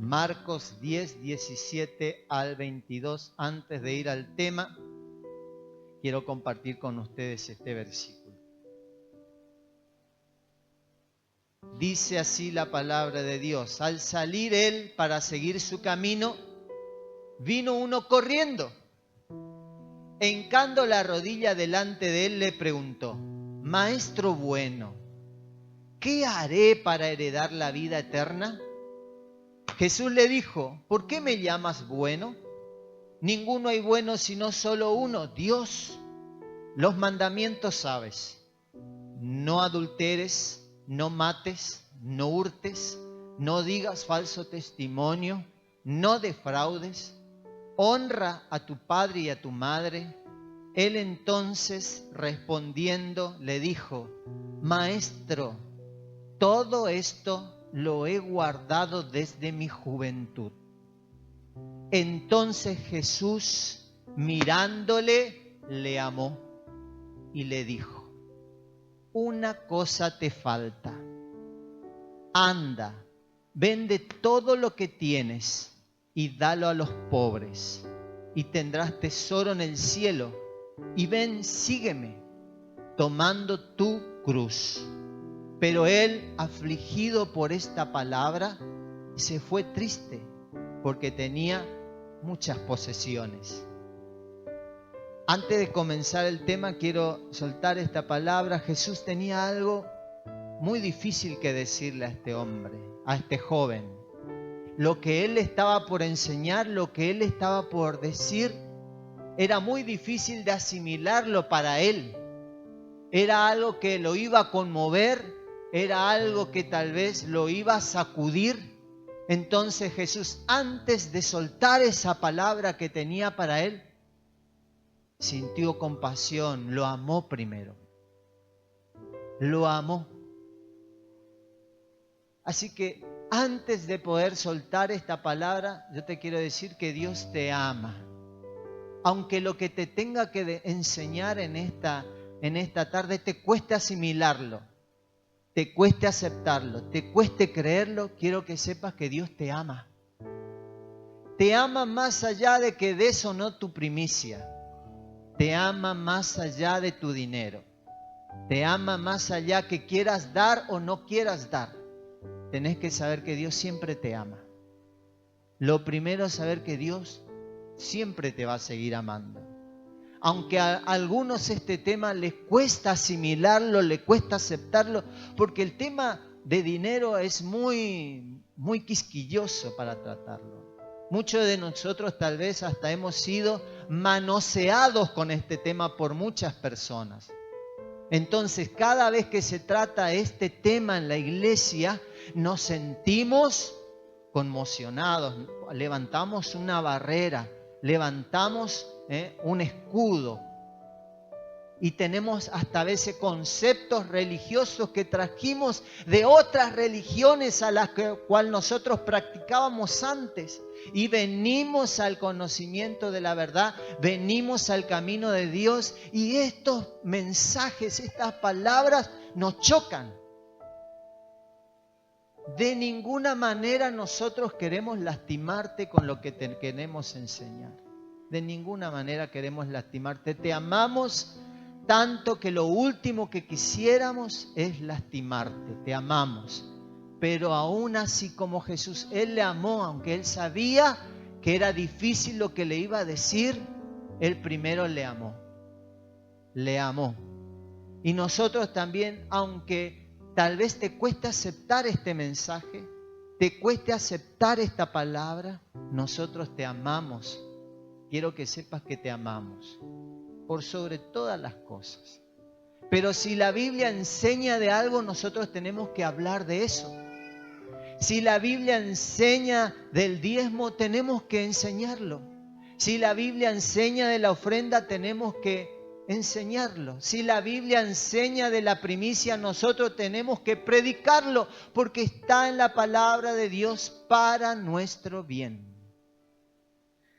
Marcos 10, 17 al 22. Antes de ir al tema, quiero compartir con ustedes este versículo. Dice así la palabra de Dios: al salir él para seguir su camino, vino uno corriendo. Hincando la rodilla delante de él, le preguntó: Maestro bueno, ¿qué haré para heredar la vida eterna? Jesús le dijo: ¿por qué me llamas bueno? Ninguno hay bueno sino solo uno, Dios. Los mandamientos sabes: no adulteres, no mates, no hurtes, no digas falso testimonio, no defraudes, honra a tu padre y a tu madre. Él entonces, respondiendo, le dijo: Maestro, todo esto lo he guardado desde mi juventud. Entonces Jesús, mirándole, le amó y le dijo: una cosa te falta. Anda, vende todo lo que tienes y dalo a los pobres, y tendrás tesoro en el cielo. Y ven, sígueme, tomando tu cruz. Pero él, afligido por esta palabra, se fue triste, porque tenía muchas posesiones. Antes de comenzar el tema, quiero soltar esta palabra. Jesús tenía algo muy difícil que decirle a este hombre, a este joven. Lo que él estaba por enseñar, lo que él estaba por decir, era muy difícil de asimilarlo para él. Era algo que lo iba a conmover, era algo que tal vez lo iba a sacudir. Entonces Jesús, antes de soltar esa palabra que tenía para él, sintió compasión, lo amó primero. Lo amó. Así que antes de poder soltar esta palabra, yo te quiero decir que Dios te ama. Aunque lo que te tenga que enseñar en esta tarde te cueste asimilarlo, te cueste aceptarlo, te cueste creerlo, quiero que sepas que Dios te ama. Te ama más allá de que des o no tu primicia. Te ama más allá de tu dinero. Te ama más allá que quieras dar o no quieras dar. Tenés que saber que Dios siempre te ama. Lo primero es saber que Dios siempre te va a seguir amando. Aunque a algunos este tema les cuesta asimilarlo, les cuesta aceptarlo, porque el tema de dinero es muy quisquilloso para tratarlo. Muchos de nosotros tal vez hasta hemos sido manoseados con este tema por muchas personas. Entonces, cada vez que se trata este tema en la iglesia, nos sentimos conmocionados, levantamos una barrera, levantamos un escudo. Y tenemos hasta a veces conceptos religiosos que trajimos de otras religiones a las cuales nosotros practicábamos antes. Y venimos al conocimiento de la verdad, venimos al camino de Dios, y estos mensajes, estas palabras nos chocan. De ninguna manera nosotros queremos lastimarte con lo que te queremos enseñar. De ninguna manera queremos lastimarte. Te amamos tanto que lo último que quisiéramos es lastimarte. Te amamos. Pero aún así como Jesús, Él le amó, aunque Él sabía que era difícil lo que le iba a decir, Él primero le amó. Le amó. Y nosotros también, aunque tal vez te cueste aceptar este mensaje, te cueste aceptar esta palabra, nosotros te amamos. Quiero que sepas que te amamos por sobre todas las cosas. Pero si la Biblia enseña de algo, nosotros tenemos que hablar de eso. Si la Biblia enseña del diezmo, tenemos que enseñarlo. Si la Biblia enseña de la ofrenda, tenemos que enseñarlo. Si la Biblia enseña de la primicia, nosotros tenemos que predicarlo, porque está en la palabra de Dios para nuestro bien.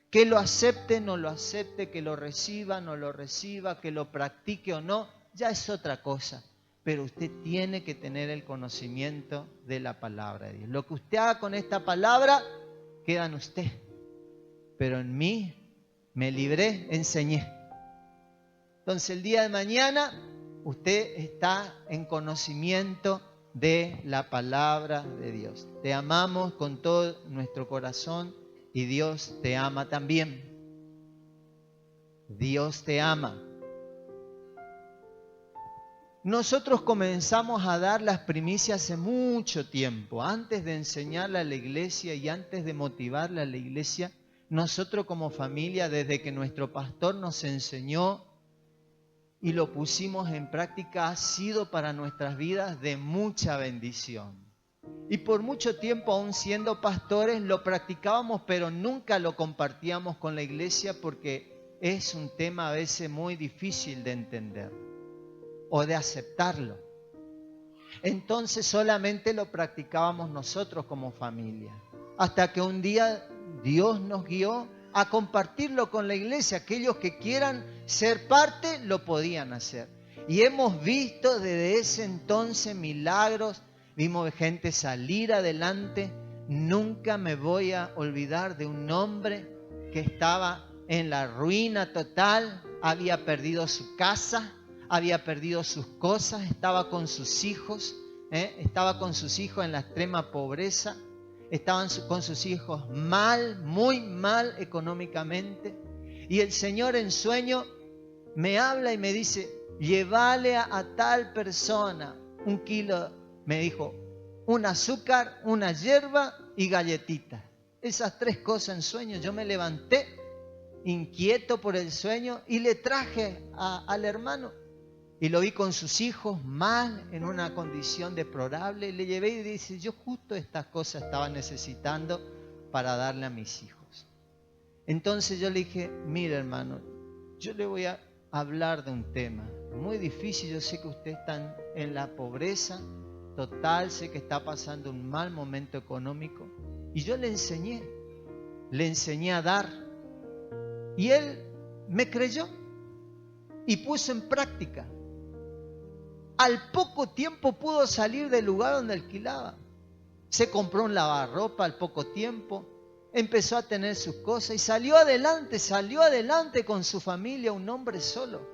Que lo acepte, no lo acepte, que lo reciba, no lo reciba, que lo practique o no, ya es otra cosa. Pero usted tiene que tener el conocimiento de la palabra de Dios. Lo que usted haga con esta palabra queda en usted. Pero en mí me libré, enseñé. Entonces el día de mañana usted está en conocimiento de la palabra de Dios. Te amamos con todo nuestro corazón y Dios te ama también. Dios te ama. Nosotros comenzamos a dar las primicias hace mucho tiempo. Antes de enseñarle a la iglesia y antes de motivarle a la iglesia, nosotros como familia, desde que nuestro pastor nos enseñó y lo pusimos en práctica, ha sido para nuestras vidas de mucha bendición. Y por mucho tiempo, aún siendo pastores, lo practicábamos, pero nunca lo compartíamos con la iglesia porque es un tema a veces muy difícil de entender o de aceptarlo. Entonces solamente lo practicábamos nosotros como familia. Hasta que un día Dios nos guió a compartirlo con la iglesia. Aquellos que quieran ser parte lo podían hacer. Y hemos visto desde ese entonces milagros. Vimos gente salir adelante. Nunca me voy a olvidar de un hombre que estaba en la ruina total. Había perdido su casa. Había perdido sus cosas, estaba con sus hijos, estaba con sus hijos en la extrema pobreza, estaban con sus hijos mal, muy mal económicamente. Y el Señor en sueño me habla y me dice, llévale a tal persona 1 kilo, me dijo, un azúcar, una hierba y galletitas. Esas 3 cosas en sueño. Yo me levanté inquieto por el sueño y le traje al hermano. Y lo vi con sus hijos mal, en una condición deplorable. Y le llevé y dice, yo justo estas cosas estaba necesitando para darle a mis hijos. Entonces yo le dije, mira hermano, yo le voy a hablar de un tema muy difícil. Yo sé que usted está en la pobreza total, sé que está pasando un mal momento económico. Y yo le enseñé a dar. Y él me creyó y puso en práctica. Al poco tiempo pudo salir del lugar donde alquilaba. Se compró un lavarropa al poco tiempo. Empezó a tener sus cosas y salió adelante con su familia, un hombre solo.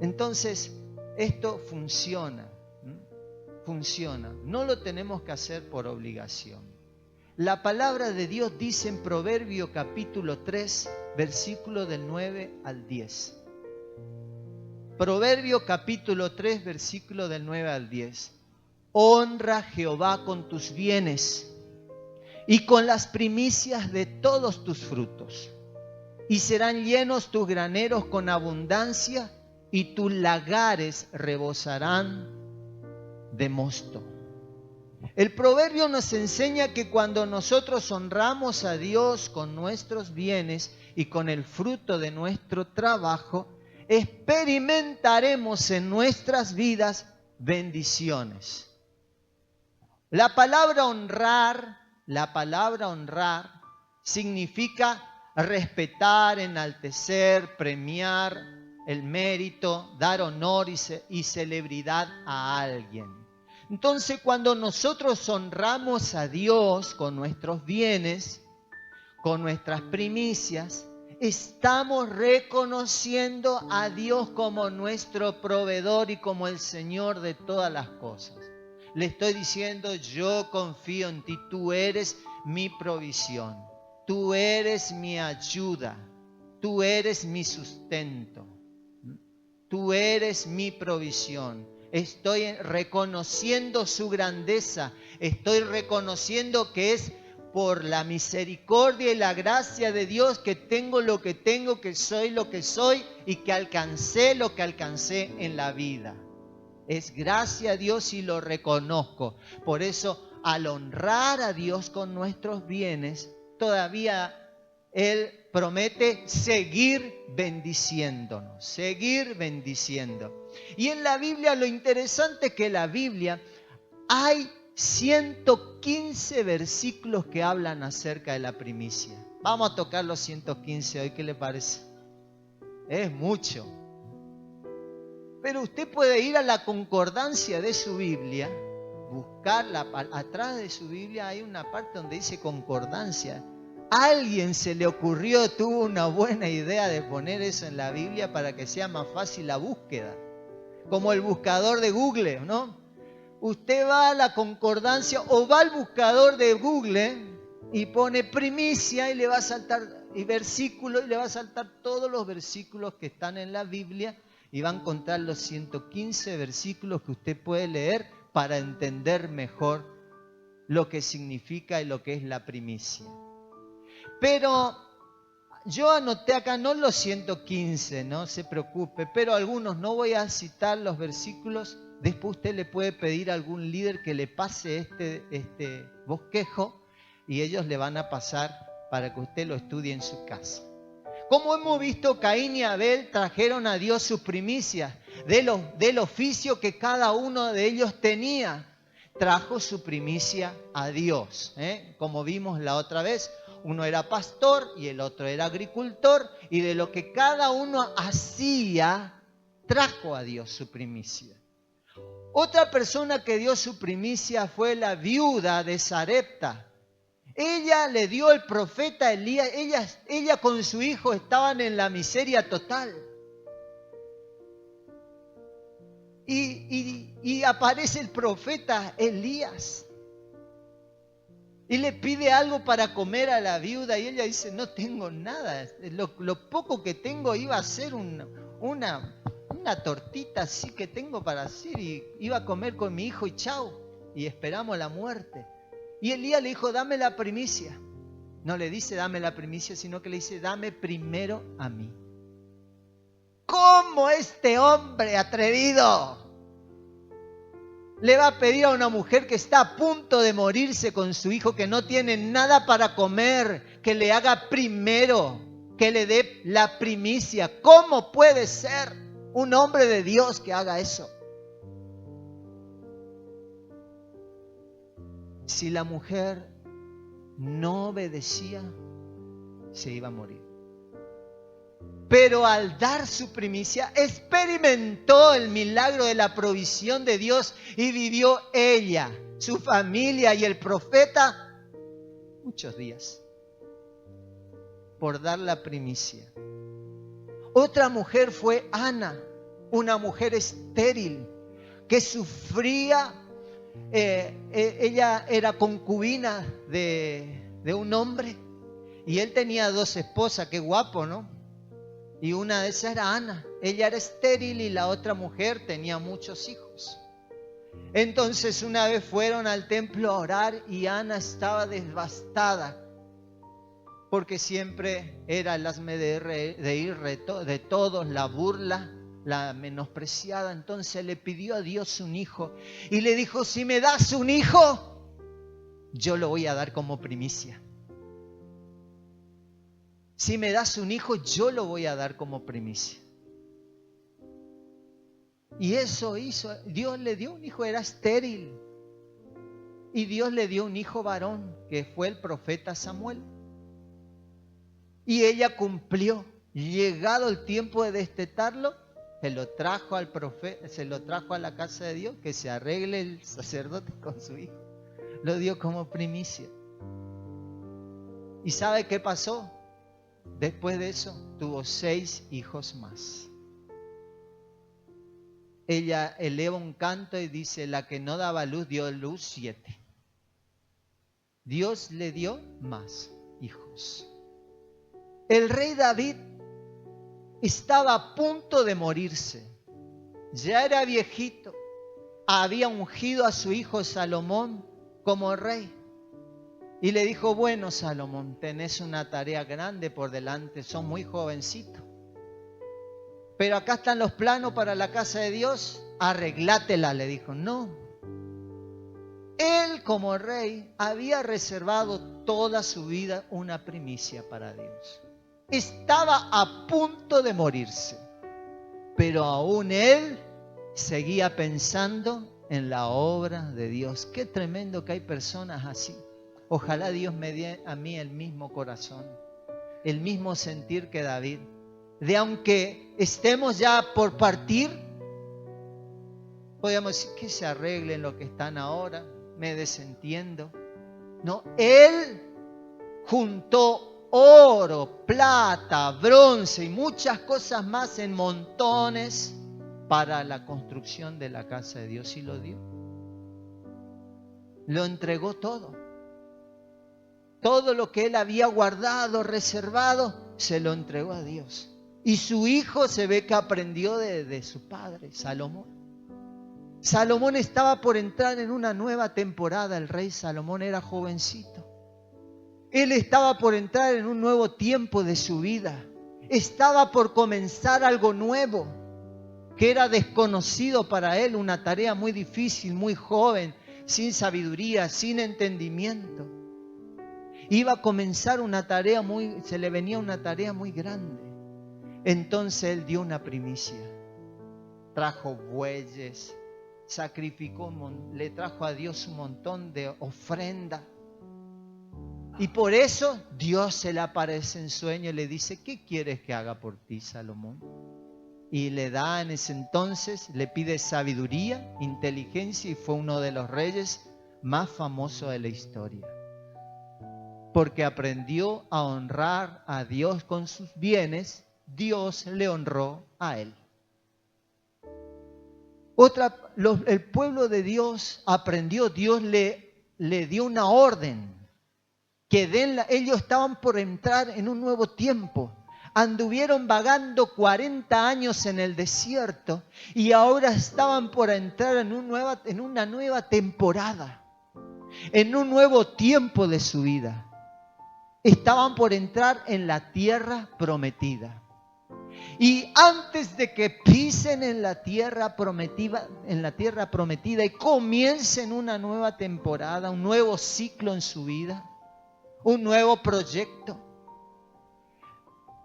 Entonces, esto funciona. Funciona. No lo tenemos que hacer por obligación. La palabra de Dios dice en Proverbio capítulo 3, versículo del 9 al 10. Proverbio capítulo 3, versículo del 9 al 10. Honra a Jehová con tus bienes y con las primicias de todos tus frutos. Y serán llenos tus graneros con abundancia y tus lagares rebosarán de mosto. El proverbio nos enseña que cuando nosotros honramos a Dios con nuestros bienes y con el fruto de nuestro trabajo, experimentaremos en nuestras vidas bendiciones. La palabra honrar significa respetar, enaltecer, premiar el mérito, dar honor y celebridad a alguien. Entonces, cuando nosotros honramos a Dios con nuestros bienes, con nuestras primicias, estamos reconociendo a Dios como nuestro proveedor y como el Señor de todas las cosas. Le estoy diciendo, yo confío en ti, tú eres mi provisión, tú eres mi ayuda, tú eres mi sustento, tú eres mi provisión. Estoy reconociendo su grandeza, estoy reconociendo que es por la misericordia y la gracia de Dios que tengo lo que tengo, que soy lo que soy y que alcancé lo que alcancé en la vida. Es gracia a Dios y lo reconozco. Por eso, al honrar a Dios con nuestros bienes, todavía Él promete seguir bendiciéndonos, seguir bendiciendo. Y en la Biblia, lo interesante es que en la Biblia hay 115 versículos que hablan acerca de la primicia. Vamos a tocar los 115 hoy, ¿qué le parece? Es mucho. Pero usted puede ir a la concordancia de su Biblia buscarla. Atrás de su Biblia hay una parte donde dice concordancia. Alguien se le ocurrió, tuvo una buena idea de poner eso en la Biblia para que sea más fácil la búsqueda. Como el buscador de Google, ¿no? Usted va a la concordancia o va al buscador de Google y pone primicia y le va a saltar y versículo y le va a saltar todos los versículos que están en la Biblia y va a encontrar los 115 versículos que usted puede leer para entender mejor lo que significa y lo que es la primicia. Pero yo anoté acá no los 115, no se preocupe, pero algunos, no voy a citar los versículos. Después usted le puede pedir a algún líder que le pase este bosquejo y ellos le van a pasar para que usted lo estudie en su casa. Como hemos visto, Caín y Abel trajeron a Dios sus primicias del oficio que cada uno de ellos tenía. Trajo su primicia a Dios, como vimos la otra vez. Uno era pastor y el otro era agricultor, y de lo que cada uno hacía, trajo a Dios su primicia. Otra persona que dio su primicia fue la viuda de Sarepta. Ella le dio el profeta Elías. Ella con su hijo estaban en la miseria total. Y aparece el profeta Elías. Y le pide algo para comer a la viuda. Y ella dice, no tengo nada. Lo poco que tengo iba a ser una tortita así que tengo para hacer. Y iba a comer con mi hijo y chao. Y esperamos la muerte. Y Elías le dijo, dame la primicia. No le dice, dame la primicia, sino que le dice, dame primero a mí. ¿Cómo este hombre atrevido le va a pedir a una mujer que está a punto de morirse con su hijo, que no tiene nada para comer, que le haga primero, que le dé la primicia? ¿Cómo puede ser un hombre de Dios que haga eso? Si la mujer no obedecía, se iba a morir. Pero al dar su primicia, experimentó el milagro de la provisión de Dios y vivió ella, su familia y el profeta muchos días por dar la primicia. Otra mujer fue Ana, una mujer estéril que sufría. Ella era concubina de un hombre y él tenía 2 esposas. Qué guapo, ¿no? Y una de esas era Ana. Ella era estéril y la otra mujer tenía muchos hijos. Entonces una vez fueron al templo a orar y Ana estaba devastada porque siempre era el hazme de ir de todos, la burla, la menospreciada. Entonces le pidió a Dios un hijo y le dijo, si me das un hijo, yo lo voy a dar como primicia. Si me das un hijo, yo lo voy a dar como primicia. Y eso hizo. Dios le dio un hijo, era estéril. Y Dios le dio un hijo varón, que fue el profeta Samuel. Y ella cumplió. Llegado el tiempo de destetarlo, se lo trajo al profeta, se lo trajo a la casa de Dios, que se arregle el sacerdote con su hijo. Lo dio como primicia. ¿Y sabe qué pasó? Después de eso, tuvo 6 hijos más. Ella eleva un canto y dice, la que no daba luz dio a luz 7. Dios le dio más hijos. El rey David estaba a punto de morirse. Ya era viejito. Había ungido a su hijo Salomón como rey. Y le dijo, bueno, Salomón, tenés una tarea grande por delante, sos muy jovencito. Pero acá están los planos para la casa de Dios, arreglátela, le dijo. No. Él como rey había reservado toda su vida una primicia para Dios. Estaba a punto de morirse, pero aún él seguía pensando en la obra de Dios. Qué tremendo que hay personas así. Ojalá Dios me dé a mí el mismo corazón, el mismo sentir que David. De aunque estemos ya por partir, Podríamos decir que se arreglen lo que están ahora, me desentiendo. No, Él juntó oro, plata, bronce y muchas cosas más en montones para la construcción de la casa de Dios y lo dio. Lo entregó todo. Todo lo que él había guardado, reservado, se lo entregó a Dios. Y su hijo se ve que aprendió de su padre, Salomón. Salomón estaba por entrar en una nueva temporada. El rey Salomón era jovencito. Él estaba por entrar en un nuevo tiempo de su vida. Estaba por comenzar algo nuevo que era desconocido para él, una tarea muy difícil, muy joven, sin sabiduría, sin entendimiento. Iba a comenzar una tarea se le venía una tarea muy grande. Entonces él dio una primicia. Trajo bueyes, sacrificó, le trajo a Dios un montón de ofrenda. Y por eso Dios se le aparece en sueño y le dice: ¿qué quieres que haga por ti, Salomón? Y le da en ese entonces, le pide sabiduría, inteligencia, y fue uno de los reyes más famosos de la historia. Porque aprendió a honrar a Dios con sus bienes, Dios le honró a él. El pueblo de Dios aprendió, Dios le dio una orden. Ellos estaban por entrar en un nuevo tiempo. Anduvieron vagando 40 años en el desierto y ahora estaban por entrar en una nueva temporada, en un nuevo tiempo de su vida. Estaban por entrar en la tierra prometida. Y antes de que pisen en la tierra prometida y comiencen una nueva temporada, un nuevo ciclo en su vida, un nuevo proyecto,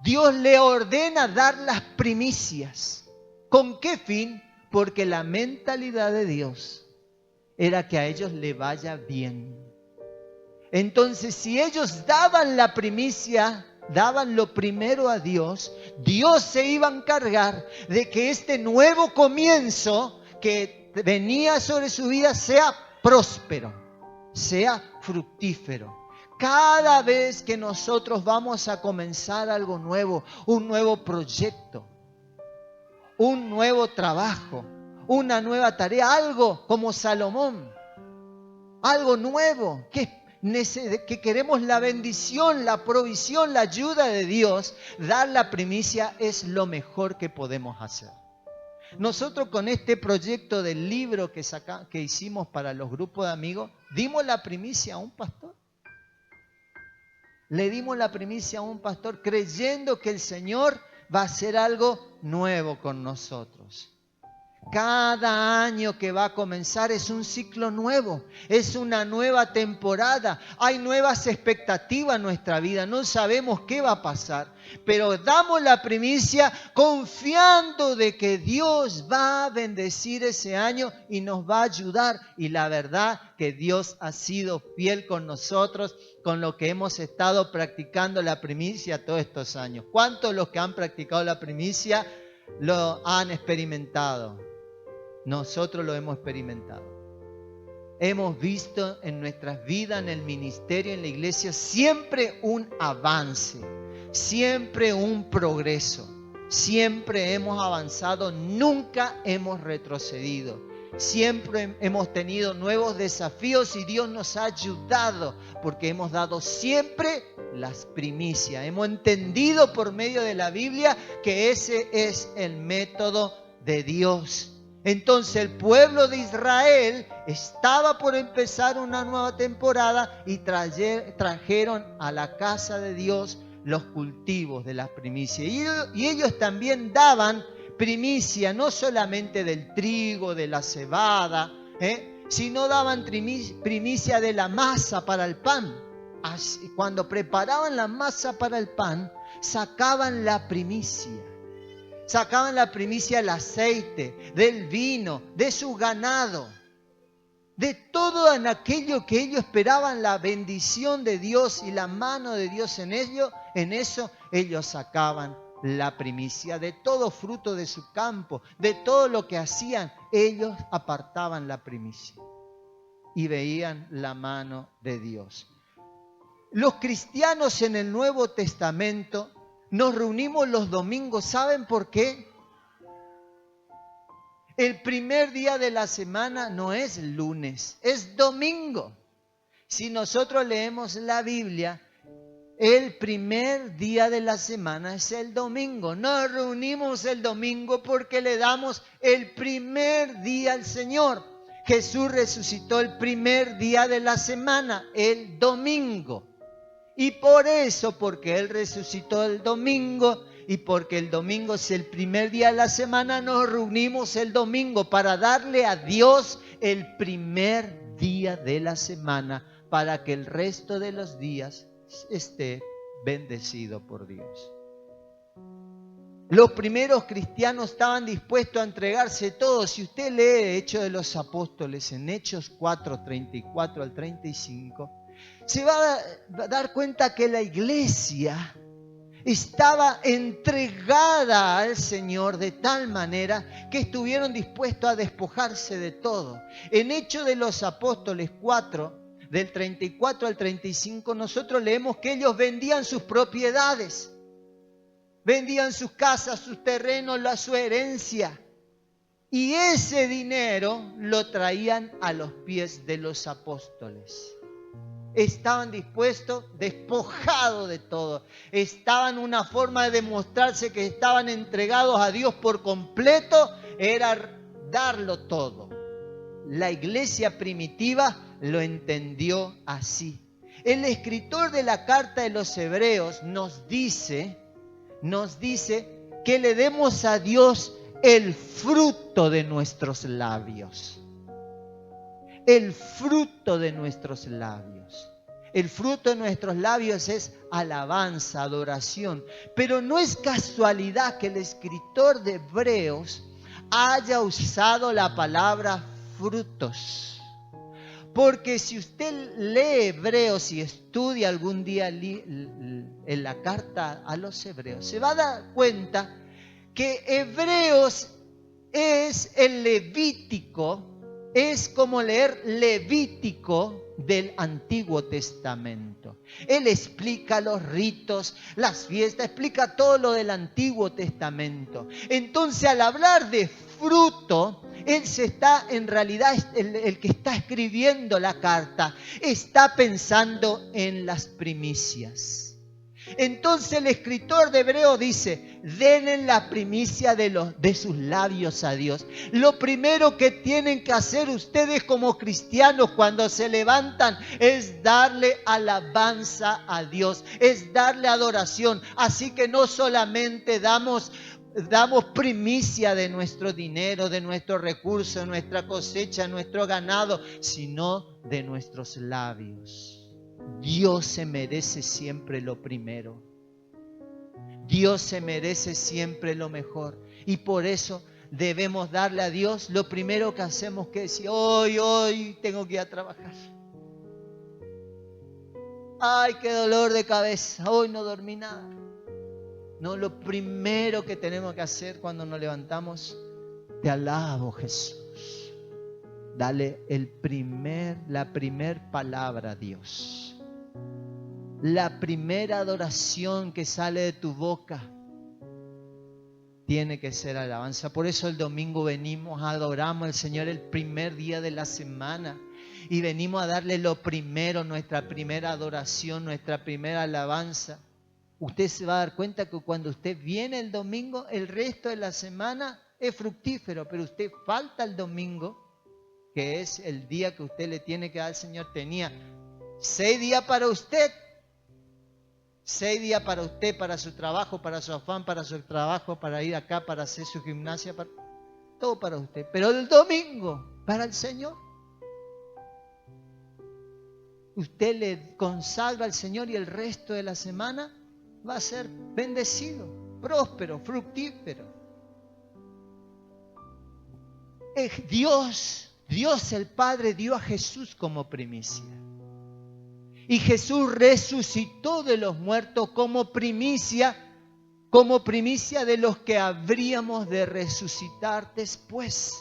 Dios le ordena dar las primicias. ¿Con qué fin? Porque la mentalidad de Dios era que a ellos le vaya bien. Entonces, si ellos daban la primicia, daban lo primero a Dios, Dios se iba a encargar de que este nuevo comienzo que venía sobre su vida sea próspero, sea fructífero. Cada vez que nosotros vamos a comenzar algo nuevo, un nuevo proyecto, un nuevo trabajo, una nueva tarea, algo como Salomón, algo nuevo, que queremos la bendición, la provisión, la ayuda de Dios, dar la primicia es lo mejor que podemos hacer. Nosotros con este proyecto del libro que hicimos para los grupos de amigos, dimos la primicia a un pastor. Le dimos la primicia a un pastor creyendo que el Señor va a hacer algo nuevo con nosotros. Cada año que va a comenzar es un ciclo nuevo, es una nueva temporada. Hay nuevas expectativas en nuestra vida, no sabemos qué va a pasar, pero damos la primicia confiando de que Dios va a bendecir ese año y nos va a ayudar. Y la verdad que Dios ha sido fiel con nosotros, con lo que hemos estado practicando la primicia todos estos años. ¿Cuántos los que han practicado la primicia lo han experimentado? Nosotros lo hemos experimentado. Hemos visto en nuestras vidas, en el ministerio, en la iglesia, siempre un avance, siempre un progreso. Siempre hemos avanzado, nunca hemos retrocedido. Siempre hemos tenido nuevos desafíos y Dios nos ha ayudado porque hemos dado siempre las primicias. Hemos entendido por medio de la Biblia que ese es el método de Dios. Entonces el pueblo de Israel estaba por empezar una nueva temporada y trajeron a la casa de Dios los cultivos de las primicias. Y ellos también daban primicia, no solamente del trigo, de la cebada, sino daban primicia de la masa para el pan. Así, cuando preparaban la masa para el pan, sacaban la primicia. Sacaban la primicia del aceite, del vino, de su ganado, de todo en aquello que ellos esperaban, la bendición de Dios y la mano de Dios en ello. En eso ellos sacaban la primicia de todo fruto de su campo, de todo lo que hacían. Ellos apartaban la primicia y veían la mano de Dios. Los cristianos en el Nuevo Testamento nos reunimos los domingos. ¿Saben por qué? El primer día de la semana no es lunes, es domingo. Si nosotros leemos la Biblia, el primer día de la semana es el domingo. Nos reunimos el domingo porque le damos el primer día al Señor. Jesús resucitó el primer día de la semana, el domingo. Y por eso, porque Él resucitó el domingo y porque el domingo es el primer día de la semana, nos reunimos el domingo para darle a Dios el primer día de la semana, para que el resto de los días esté bendecido por Dios. Los primeros cristianos estaban dispuestos a entregarse todo. Si usted lee Hechos de los Apóstoles en Hechos 4, 34 al 35, se va a dar cuenta que la iglesia estaba entregada al Señor de tal manera que estuvieron dispuestos a despojarse de todo. En Hechos de los Apóstoles 4, del 34 al 35, nosotros leemos que ellos vendían sus propiedades, vendían sus casas, sus terrenos, su herencia, y ese dinero lo traían a los pies de los apóstoles. Estaban dispuestos, despojados de todo. Estaban una forma de demostrarse que estaban entregados a Dios por completo, era darlo todo. La iglesia primitiva lo entendió así. El escritor de la carta de los Hebreos nos dice que le demos a Dios el fruto de nuestros labios. El fruto de nuestros labios. El fruto de nuestros labios es alabanza, adoración. Pero no es casualidad que el escritor de Hebreos haya usado la palabra frutos. Porque si usted lee Hebreos y estudia algún día en la carta a los Hebreos, se va a dar cuenta que Hebreos es el Levítico. Es como leer Levítico del Antiguo Testamento. Él explica los ritos, las fiestas, explica todo lo del Antiguo Testamento. Entonces, al hablar de fruto, él se está, en realidad, el que está escribiendo la carta, está pensando en las primicias. Entonces el escritor de Hebreos dice: denle la primicia de sus labios a Dios. Lo primero que tienen que hacer ustedes como cristianos cuando se levantan es darle alabanza a Dios, es darle adoración. Así que no solamente damos primicia de nuestro dinero, de nuestros recursos, de nuestra cosecha, nuestro ganado, sino de nuestros labios. Dios se merece siempre lo primero. Dios se merece siempre lo mejor. Y por eso debemos darle a Dios lo primero que hacemos, que decir: hoy tengo que ir a trabajar. Ay, qué dolor de cabeza, hoy no dormí nada. No, lo primero que tenemos que hacer cuando nos levantamos: te alabo, Jesús. Dale la primer palabra a Dios. La primera adoración que sale de tu boca tiene que ser alabanza. Por eso el domingo venimos, adoramos al Señor el primer día de la semana. Y venimos a darle lo primero, nuestra primera adoración, nuestra primera alabanza. Usted se va a dar cuenta que cuando usted viene el domingo, el resto de la semana es fructífero. Pero usted falta el domingo, que es el día que usted le tiene que dar al Señor. Tenía 6 días para usted. 6 días para usted, para su trabajo, para su afán, para su trabajo, para ir acá, para hacer su gimnasia, todo para usted. Pero el domingo, para el Señor. Usted le consagra al Señor y el resto de la semana va a ser bendecido, próspero, fructífero. Dios el Padre dio a Jesús como primicia. Y Jesús resucitó de los muertos como primicia como primicia de los que habríamos de resucitar después.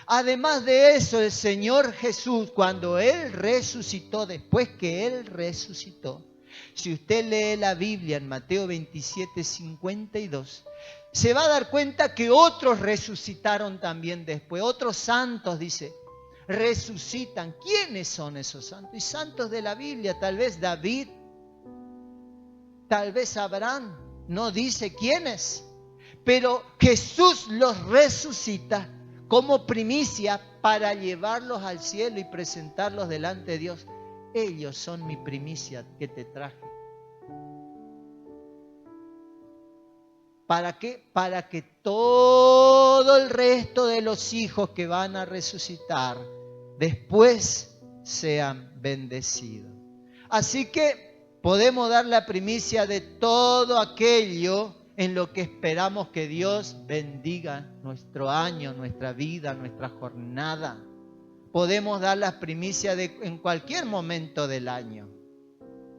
Además de eso, el Señor Jesús, cuando Él resucitó, después que Él resucitó, si usted lee la Biblia en Mateo 27, 52, se va a dar cuenta que otros resucitaron también después. Otros santos, dice, resucitan. ¿Quiénes son esos santos? Y santos de la Biblia, tal vez David, tal vez Abraham, no dice quiénes, pero Jesús los resucita como primicia para llevarlos al cielo y presentarlos delante de Dios. Ellos son mi primicia que te traje. ¿Para qué? Para que todo el resto de los hijos que van a resucitar después sean bendecidos. Así que podemos dar la primicia de todo aquello en lo que esperamos que Dios bendiga nuestro año, nuestra vida, nuestra jornada. Podemos dar las primicias en cualquier momento del año.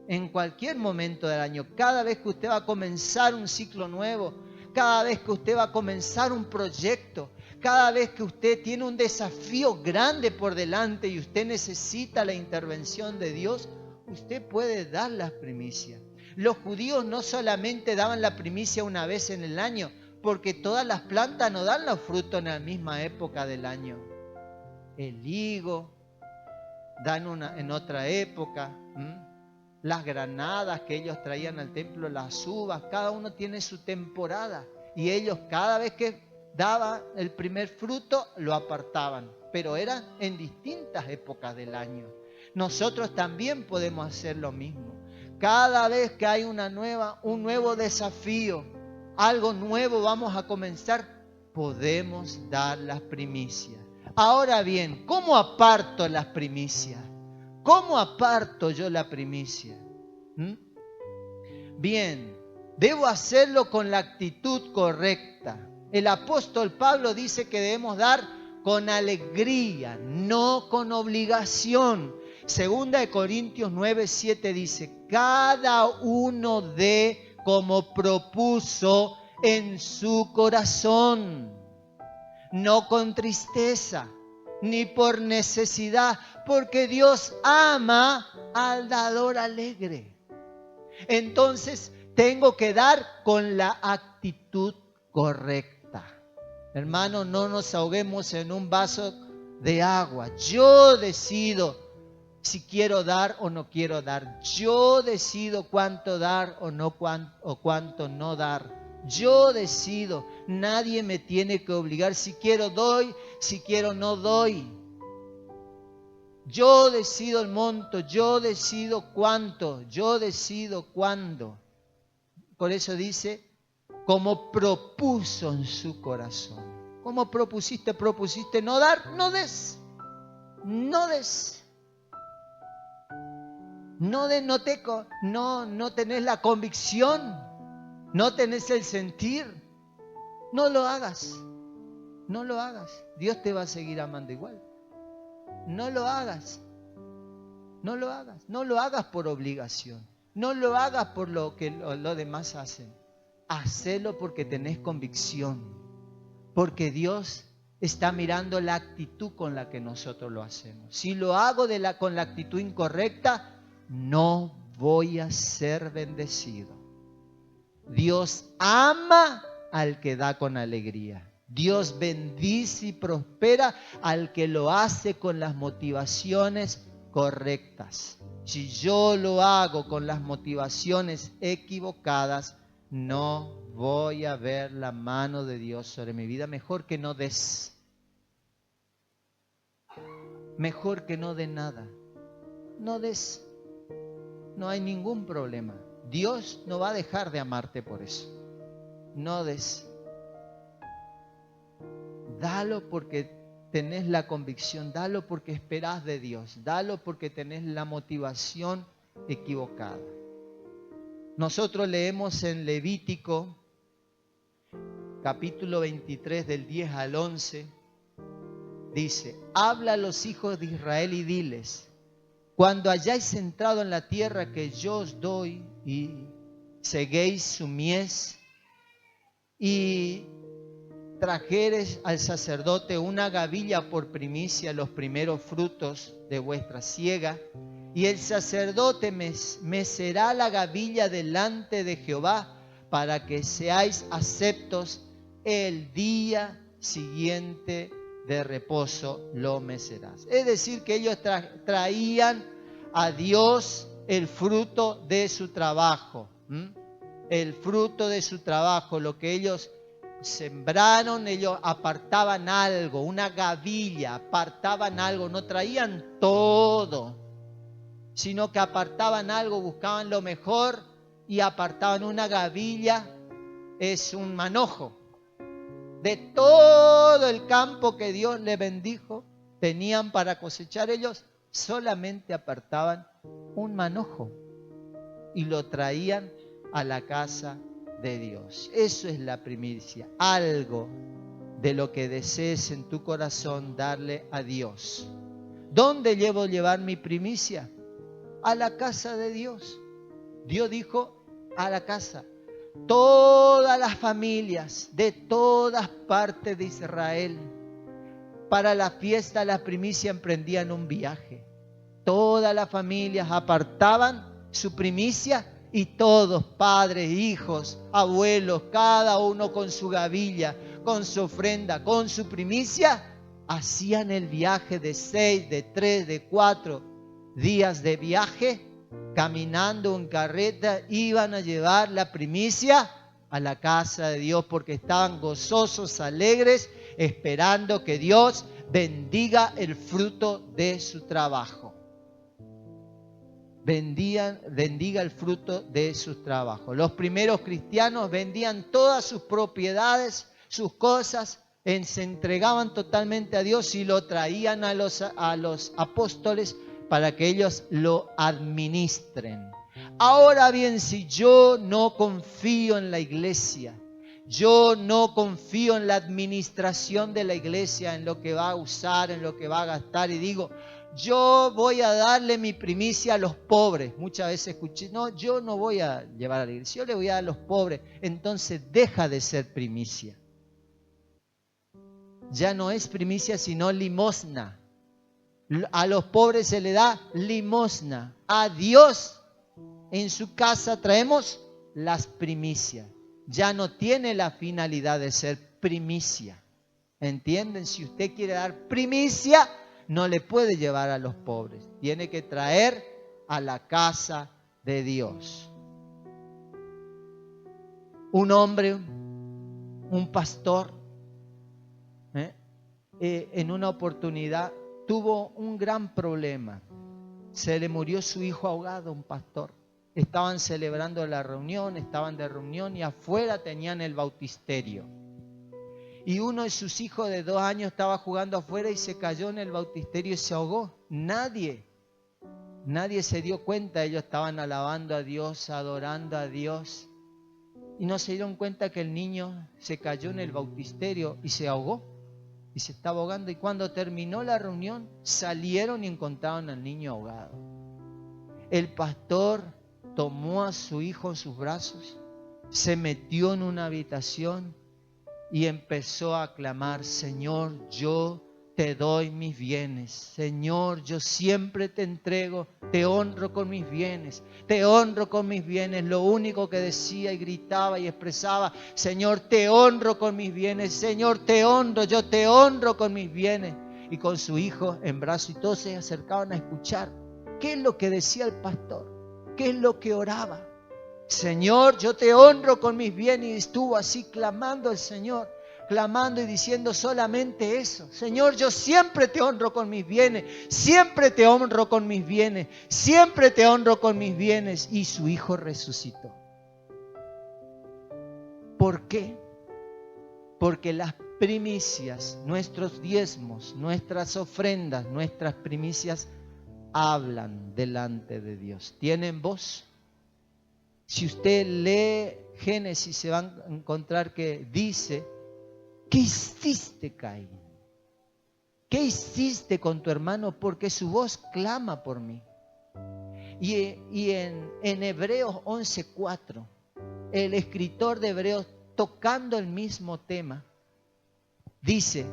En cualquier momento del año. Cada vez que usted va a comenzar un ciclo nuevo, cada vez que usted va a comenzar un proyecto, cada vez que usted tiene un desafío grande por delante y usted necesita la intervención de Dios, usted puede dar las primicias. Los judíos no solamente daban la primicia una vez en el año, porque todas las plantas no dan los frutos en la misma época del año. El higo dan en otra época. Las granadas que ellos traían al templo, las uvas, cada uno tiene su temporada. Y ellos cada vez que daba el primer fruto, lo apartaban. Pero eran en distintas épocas del año. Nosotros también podemos hacer lo mismo. Cada vez que hay un nuevo desafío, algo nuevo vamos a comenzar, podemos dar las primicias. Ahora bien, ¿cómo aparto las primicias? ¿Cómo aparto yo la primicia? Bien, debo hacerlo con la actitud correcta. El apóstol Pablo dice que debemos dar con alegría, no con obligación. Segunda de Corintios 9, 7 dice, cada uno dé como propuso en su corazón, no con tristeza, ni por necesidad, porque Dios ama al dador alegre. Entonces, tengo que dar con la actitud correcta. Hermano, no nos ahoguemos en un vaso de agua. Yo decido si quiero dar o no quiero dar. Yo decido cuánto dar o cuánto no dar. Yo decido. Nadie me tiene que obligar. Si quiero doy, si quiero no doy. Yo decido el monto, yo decido cuánto, yo decido cuándo. Por eso dice, como propuso en su corazón. ¿Cómo propusiste? Propusiste no dar, no des. No des. No tenés la convicción, no tenés el sentir. No lo hagas. No lo hagas. Dios te va a seguir amando igual. No lo hagas. No lo hagas. No lo hagas por obligación. No lo hagas por lo que los demás hacen. Hacelo porque tenés convicción. Porque Dios está mirando la actitud con la que nosotros lo hacemos. Si lo hago con la actitud incorrecta, no voy a ser bendecido. Dios ama al que da con alegría. Dios bendice y prospera al que lo hace con las motivaciones correctas. Si yo lo hago con las motivaciones equivocadas, no voy a ver la mano de Dios sobre mi vida. Mejor que no des. Mejor que no dé nada. No des. No hay ningún problema. Dios no va a dejar de amarte por eso. No des. Dalo porque tenés la convicción, dalo porque esperás de Dios, dalo porque tenés la motivación equivocada. Nosotros leemos en Levítico, capítulo 23, del 10 al 11, dice, habla a los hijos de Israel y diles, cuando hayáis entrado en la tierra que yo os doy y seguéis su mies y trajeres al sacerdote una gavilla por primicia, los primeros frutos de vuestra siega, y el sacerdote mecerá la gavilla delante de Jehová, para que seáis aceptos el día siguiente de reposo lo mecerás. Es decir, que ellos traían a Dios el fruto de su trabajo, el fruto de su trabajo, lo que ellos sembraron. Ellos apartaban algo, una gavilla, apartaban algo, no traían todo, sino que apartaban algo, buscaban lo mejor y apartaban una gavilla. Es un manojo de todo el campo que Dios les bendijo, tenían para cosechar. Ellos solamente apartaban un manojo y lo traían a la casa de Dios. Eso es la primicia, algo de lo que desees en tu corazón darle a Dios. ¿Dónde debo llevar mi primicia? A la casa de Dios. Dios dijo, a la casa. Todas las familias de todas partes de Israel, para la fiesta de la primicia, emprendían un viaje. Todas las familias apartaban su primicia y todos, padres, hijos, abuelos, cada uno con su gavilla, con su ofrenda, con su primicia, hacían el viaje de 6, de 3, de 4 días de viaje, caminando en carreta, iban a llevar la primicia a la casa de Dios, porque estaban gozosos, alegres, esperando que Dios bendiga el fruto de su trabajo. Bendiga el fruto de sus trabajos. Los primeros cristianos vendían todas sus propiedades, sus cosas, se entregaban totalmente a Dios y lo traían a los apóstoles para que ellos lo administren. Ahora bien, si yo no confío en la iglesia, yo no confío en la administración de la iglesia, en lo que va a usar, en lo que va a gastar, y digo, yo voy a darle mi primicia a los pobres. Muchas veces escuché, no, yo no voy a llevar a la iglesia, yo le voy a dar a los pobres. Entonces deja de ser primicia. Ya no es primicia, sino limosna. A los pobres se le da limosna. A Dios en su casa traemos las primicias. Ya no tiene la finalidad de ser primicia. ¿Entienden? Si usted quiere dar primicia, no le puede llevar a los pobres. Tiene que traer a la casa de Dios. Un hombre, un pastor, en una oportunidad tuvo un gran problema. Se le murió su hijo ahogado, un pastor. Estaban celebrando la reunión, estaban de reunión y afuera tenían el bautisterio. Y uno de sus hijos de 2 años estaba jugando afuera y se cayó en el bautisterio y se ahogó. Nadie se dio cuenta. Ellos estaban alabando a Dios, adorando a Dios. Y no se dieron cuenta que el niño se cayó en el bautisterio y se ahogó. Y se estaba ahogando. Y cuando terminó la reunión, salieron y encontraron al niño ahogado. El pastor tomó a su hijo en sus brazos, se metió en una habitación y empezó a clamar: Señor, yo te doy mis bienes. Señor, yo siempre te entrego, te honro con mis bienes, te honro con mis bienes. Lo único que decía y gritaba y expresaba: Señor, te honro con mis bienes. Señor, te honro, yo te honro con mis bienes. Y con su hijo en brazos, y todos se acercaban a escuchar qué es lo que decía el pastor, qué es lo que oraba. Señor, yo te honro con mis bienes. Y estuvo así clamando al Señor, clamando y diciendo solamente eso: Señor, yo siempre te honro con mis bienes, siempre te honro con mis bienes, siempre te honro con mis bienes. Y su hijo resucitó. ¿Por qué? Porque las primicias, nuestros diezmos, nuestras ofrendas, nuestras primicias hablan delante de Dios. ¿Tienen voz? Si usted lee Génesis, se va a encontrar que dice: ¿qué hiciste, Caín? ¿Qué hiciste con tu hermano? Porque su voz clama por mí. Y en Hebreos 11:4, el escritor de Hebreos tocando el mismo tema, dice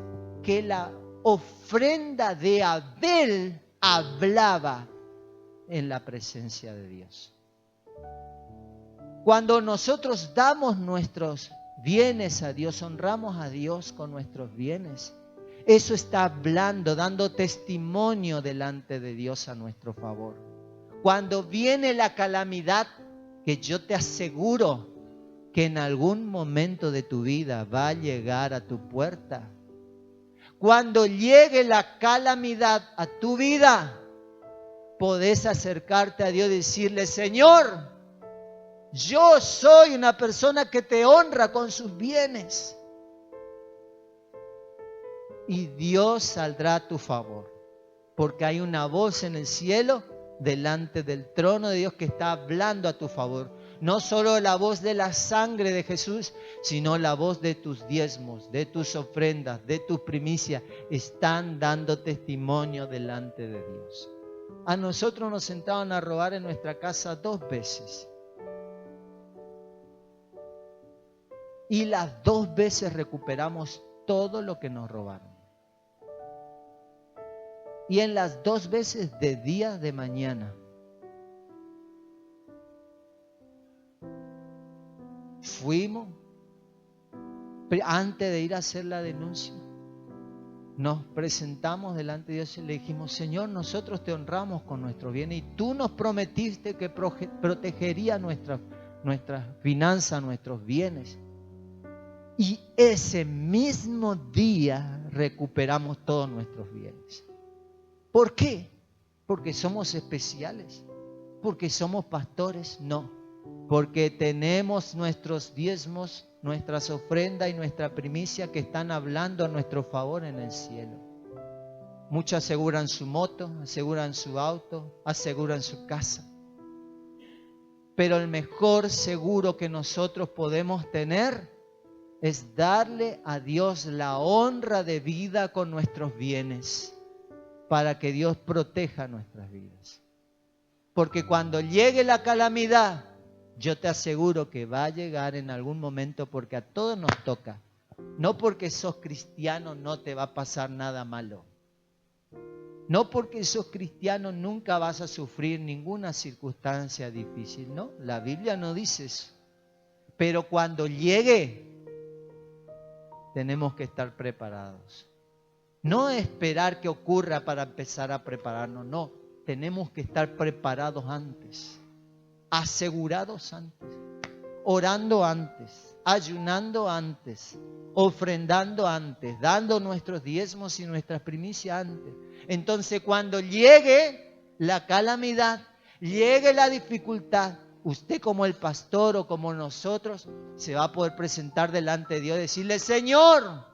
que la ofrenda de Abel hablaba en la presencia de Dios. Cuando nosotros damos nuestros bienes a Dios, honramos a Dios con nuestros bienes, eso está hablando, dando testimonio delante de Dios a nuestro favor. Cuando viene la calamidad, que yo te aseguro que en algún momento de tu vida va a llegar a tu puerta. Cuando llegue la calamidad a tu vida, podés acercarte a Dios y decirle: Señor, yo soy una persona que te honra con sus bienes. Y Dios saldrá a tu favor, porque hay una voz en el cielo delante del trono de Dios que está hablando a tu favor. No solo la voz de la sangre de Jesús, sino la voz de tus diezmos, de tus ofrendas, de tus primicias. Están dando testimonio delante de Dios. A nosotros nos sentaban a robar en nuestra casa 2 veces. Y las 2 veces recuperamos todo lo que nos robaron. Y en las 2 veces de día de mañana. Fuimos, antes de ir a hacer la denuncia, nos presentamos delante de Dios y le dijimos: Señor, nosotros te honramos con nuestro bien y tú nos prometiste que protegerías nuestras finanzas, nuestros bienes. Y ese mismo día recuperamos todos nuestros bienes. ¿Por qué? ¿Porque somos especiales? ¿Porque somos pastores? No. Porque tenemos nuestros diezmos, nuestras ofrendas y nuestra primicia que están hablando a nuestro favor en el cielo. Muchos aseguran su moto, aseguran su auto, aseguran su casa. Pero el mejor seguro que nosotros podemos tener es darle a Dios la honra de vida con nuestros bienes, para que Dios proteja nuestras vidas. Porque cuando llegue la calamidad, yo te aseguro que va a llegar en algún momento, porque a todos nos toca. No porque sos cristiano no te va a pasar nada malo. No porque sos cristiano nunca vas a sufrir ninguna circunstancia difícil. No, la Biblia no dice eso. Pero cuando llegue, tenemos que estar preparados. No esperar que ocurra para empezar a prepararnos, no. Tenemos que estar preparados antes, asegurados antes, orando antes, ayunando antes, ofrendando antes, dando nuestros diezmos y nuestras primicias antes. Entonces, cuando llegue la calamidad, llegue la dificultad, usted como el pastor o como nosotros se va a poder presentar delante de Dios y decirle: Señor,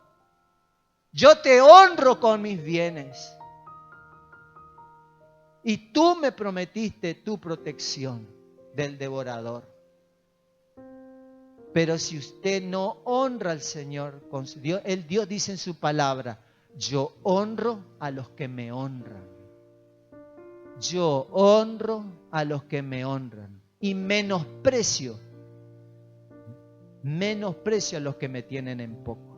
yo te honro con mis bienes. Y tú me prometiste tu protección del devorador. Pero si usted no honra al Señor, el Dios dice en su palabra: yo honro a los que me honran. Yo honro a los que me honran. Y menosprecio a los que me tienen en poco.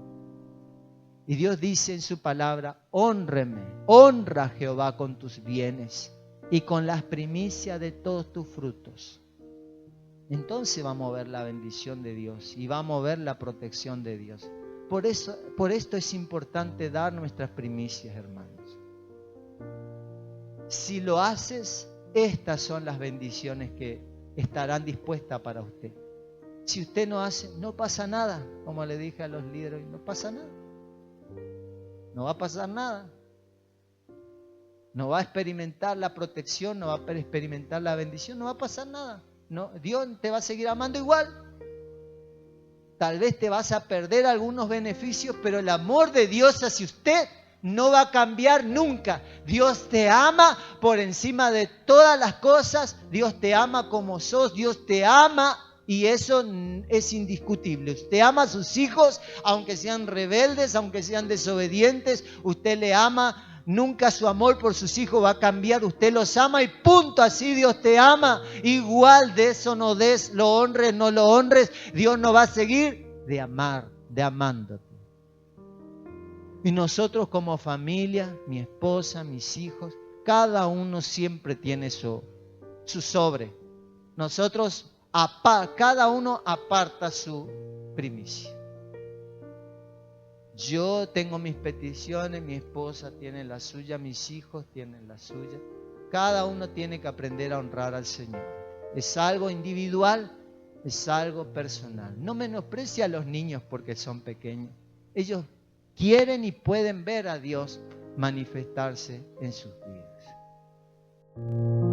Y Dios dice en su palabra: honreme, honra a Jehová con tus bienes y con las primicias de todos tus frutos. Entonces vamos a ver la bendición de Dios y vamos a ver la protección de Dios. Por esto es importante dar nuestras primicias, hermanos. Si lo haces, estas son las bendiciones que estarán dispuestas para usted. Si usted no hace, no pasa nada. Como le dije a los líderes, no pasa nada. No va a pasar nada. No va a experimentar la protección, no va a experimentar la bendición, no va a pasar nada. No, Dios te va a seguir amando igual. Tal vez te vas a perder algunos beneficios, pero el amor de Dios hacia usted no va a cambiar nunca. Dios te ama por encima de todas las cosas. Dios te ama como sos. Dios te ama. Y eso es indiscutible. Usted ama a sus hijos, aunque sean rebeldes, aunque sean desobedientes. Usted le ama. Nunca su amor por sus hijos va a cambiar. Usted los ama y punto. Así Dios te ama. Igual de eso no des, lo honres, no lo honres. Dios no va a seguir de amar, de amándote. Y nosotros como familia, mi esposa, mis hijos, cada uno siempre tiene su sobre. Nosotros, cada uno aparta su primicia. Yo tengo mis peticiones, mi esposa tiene la suya, mis hijos tienen la suya. Cada uno tiene que aprender a honrar al Señor. Es algo individual, es algo personal. No menosprecie a los niños porque son pequeños. Ellos quieren y pueden ver a Dios manifestarse en sus vidas.